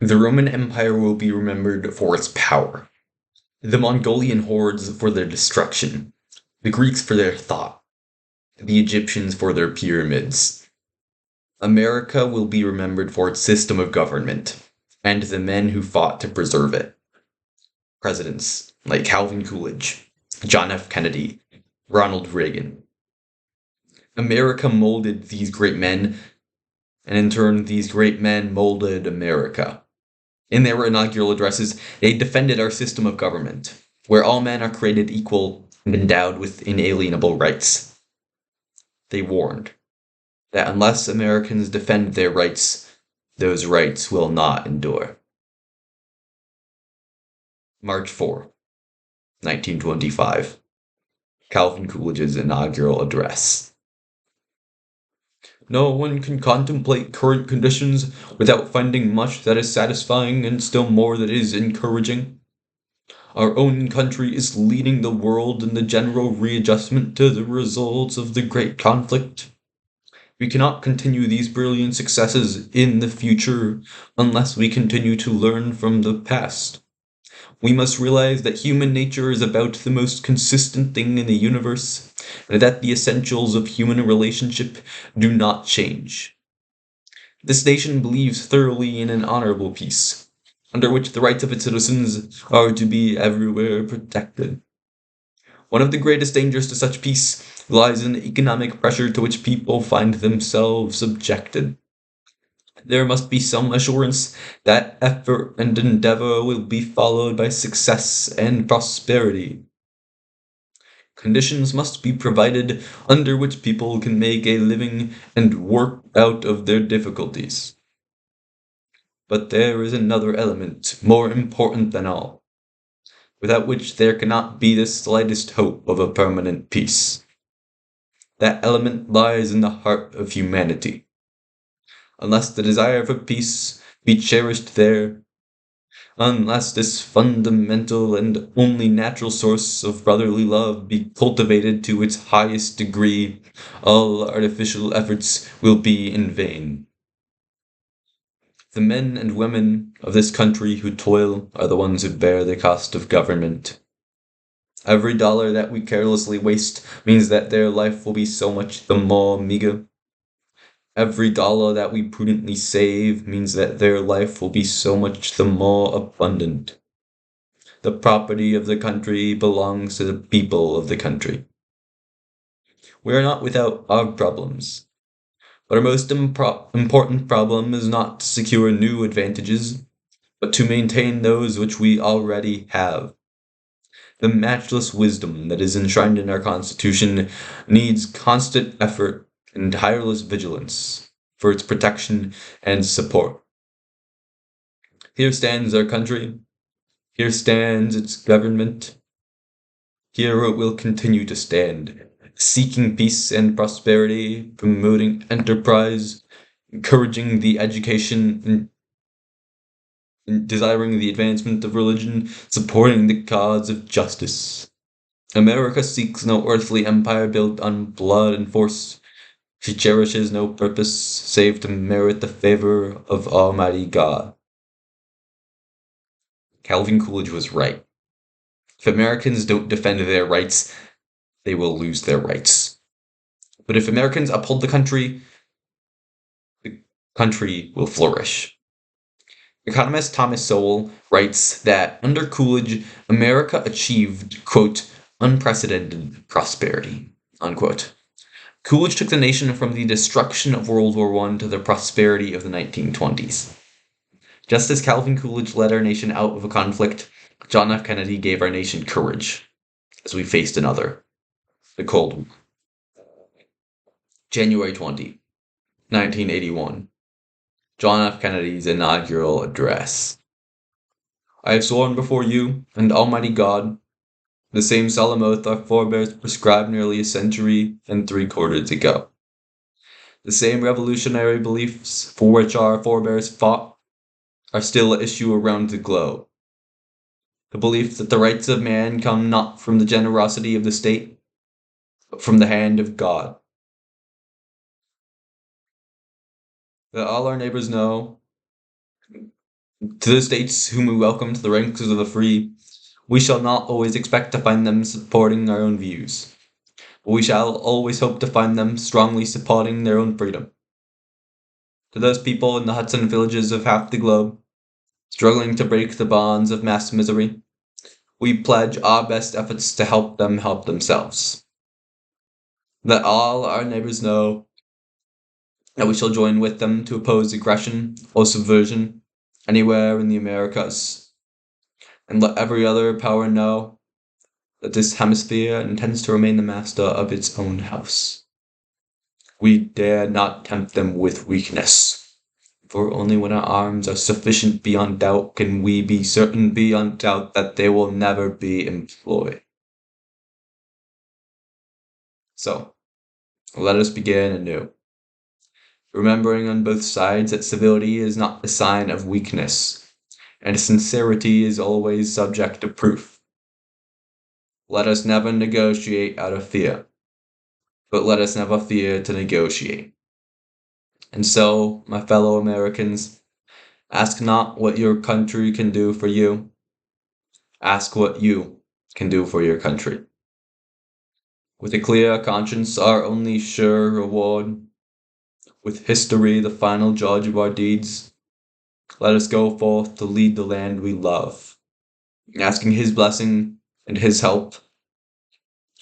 The Roman Empire will be remembered for its power, the Mongolian hordes for their destruction, the Greeks for their thought, the Egyptians for their pyramids. America will be remembered for its system of government, and the men who fought to preserve it. Presidents like Calvin Coolidge, John F. Kennedy, Ronald Reagan. America molded these great men, and in turn, these great men molded America. In their inaugural addresses, they defended our system of government, where all men are created equal and endowed with inalienable rights. They warned that unless Americans defend their rights, those rights will not endure. March 4, 1925. Calvin Coolidge's inaugural address. No one can contemplate current conditions without finding much that is satisfying and still more that is encouraging. Our own country is leading the world in the general readjustment to the results of the great conflict. We cannot continue these brilliant successes in the future unless we continue to learn from the past. We must realize that human nature is about the most consistent thing in the universe, and that the essentials of human relationship do not change. This nation believes thoroughly in an honorable peace, under which the rights of its citizens are to be everywhere protected. One of the greatest dangers to such peace lies in the economic pressure to which people find themselves subjected. There must be some assurance that effort and endeavor will be followed by success and prosperity. Conditions must be provided under which people can make a living and work out of their difficulties. But there is another element more important than all, without which there cannot be the slightest hope of a permanent peace. That element lies in the heart of humanity. Unless the desire for peace be cherished there, unless this fundamental and only natural source of brotherly love be cultivated to its highest degree, all artificial efforts will be in vain. The men and women of this country who toil are the ones who bear the cost of government. Every dollar that we carelessly waste means that their life will be so much the more meager. Every dollar that we prudently save means that their life will be so much the more abundant. The property of the country belongs to the people of the country. We are not without our problems, but our most important problem is not to secure new advantages, but to maintain those which we already have. The matchless wisdom that is enshrined in our Constitution needs constant effort and tireless vigilance for its protection and support. Here stands our country. Here stands its government. Here it will continue to stand, seeking peace and prosperity, promoting enterprise, encouraging the education and desiring the advancement of religion, supporting the cause of justice. America seeks no earthly empire built on blood and force. She cherishes no purpose save to merit the favor of Almighty God. Calvin Coolidge was right. If Americans don't defend their rights, they will lose their rights. But if Americans uphold the country will flourish. Economist Thomas Sowell writes that under Coolidge, America achieved, quote, unprecedented prosperity, unquote. Coolidge took the nation from the destruction of World War I to the prosperity of the 1920s. Just as Calvin Coolidge led our nation out of a conflict, John F. Kennedy gave our nation courage as we faced another, the Cold War. January 20, 1981. John F. Kennedy's inaugural address. I have sworn before you and Almighty God the same solemn oath our forebears prescribed nearly a century and 3/4 ago. The same revolutionary beliefs for which our forebears fought are still at issue around the globe. The belief that the rights of man come not from the generosity of the state, but from the hand of God. That all our neighbors know To the states whom we welcome to the ranks of the free, we shall not always expect to find them supporting our own views, but we shall always hope to find them strongly supporting their own freedom. To those people in the huts and villages of half the globe, struggling to break the bonds of mass misery, we pledge our best efforts to help them help themselves. Let all our neighbors know that we shall join with them to oppose aggression or subversion anywhere in the Americas, and let every other power know that this hemisphere intends to remain the master of its own house. We dare not tempt them with weakness, for only when our arms are sufficient beyond doubt can we be certain beyond doubt that they will never be employed. So, let us begin anew, remembering on both sides that civility is not the sign of weakness, and sincerity is always subject to proof. Let us never negotiate out of fear, but let us never fear to negotiate. And so, my fellow Americans, ask not what your country can do for you, ask what you can do for your country. With a clear conscience, our only sure reward, with history the final judge of our deeds, let us go forth to lead the land we love, asking his blessing and his help,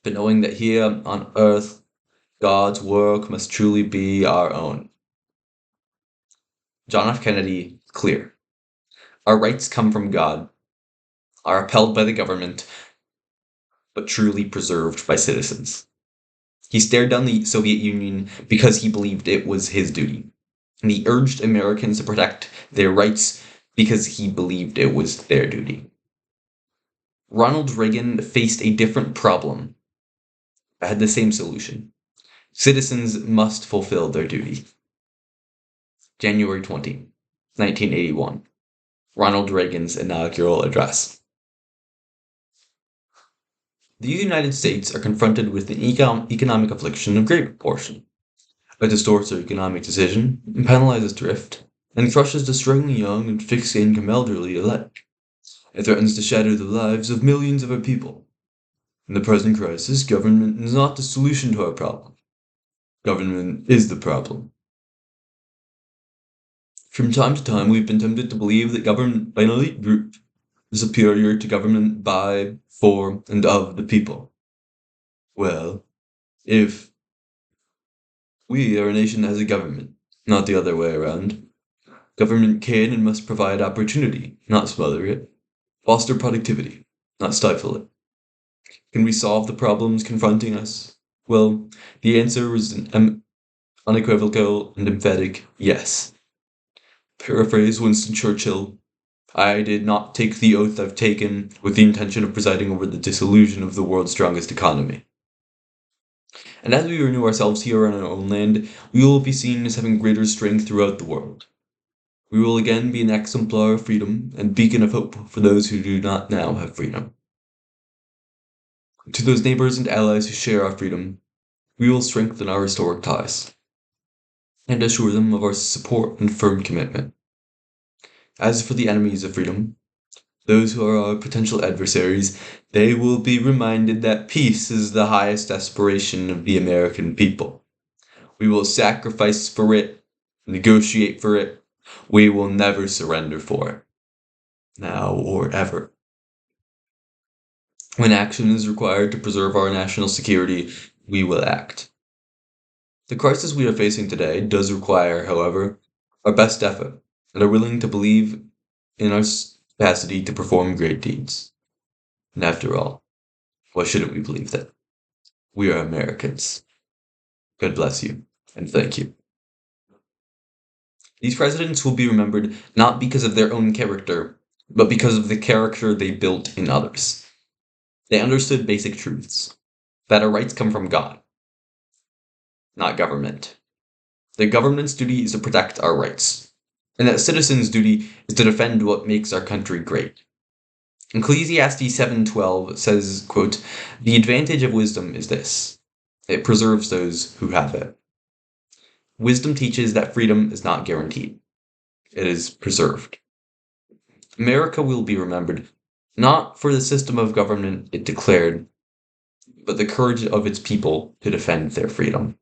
but knowing that here on earth, God's work must truly be our own. John F. Kennedy, clear. Our rights come from God, are upheld by the government, but truly preserved by citizens. He stared down the Soviet Union because he believed it was his duty, and he urged Americans to protect their rights because he believed it was their duty. Ronald Reagan faced a different problem, but had the same solution. Citizens must fulfill their duty. January 20, 1981. Ronald Reagan's inaugural address. The United States are confronted with an economic affliction of great proportion. It distorts their economic decision, penalizes thrift, and crushes the struggling young and fixed-income elderly alike. It threatens to shatter the lives of millions of our people. In the present crisis, government is not the solution to our problem. Government is the problem. From time to time, we've been tempted to believe that government by an elite group is superior to government by, for, and of the people. Well, if we are a nation that has a government, not the other way around, government can and must provide opportunity, not smother it, foster productivity, not stifle it. Can we solve the problems confronting us? Well, the answer is an unequivocal and emphatic yes. Paraphrase Winston Churchill, I did not take the oath I've taken with the intention of presiding over the dissolution of the world's strongest economy. And as we renew ourselves here on our own land, we will be seen as having greater strength throughout the world. We will again be an exemplar of freedom and beacon of hope for those who do not now have freedom. To those neighbors and allies who share our freedom, we will strengthen our historic ties and assure them of our support and firm commitment. As for the enemies of freedom, those who are our potential adversaries, they will be reminded that peace is the highest aspiration of the American people. We will sacrifice for it, negotiate for it. We will never surrender for it, now or ever. When action is required to preserve our national security, we will act. The crisis we are facing today does require, however, our best effort and are willing to believe in our capacity to perform great deeds. And after all, why shouldn't we believe that? We are Americans. God bless you, and thank you. These presidents will be remembered not because of their own character, but because of the character they built in others. They understood basic truths, that our rights come from God, not government. The government's duty is to protect our rights, and that citizens' duty is to defend what makes our country great. Ecclesiastes 7:12 says, quote, "The advantage of wisdom is this, it preserves those who have it." Wisdom teaches that freedom is not guaranteed. It is preserved. America will be remembered not for the system of government it declared, but the courage of its people to defend their freedom.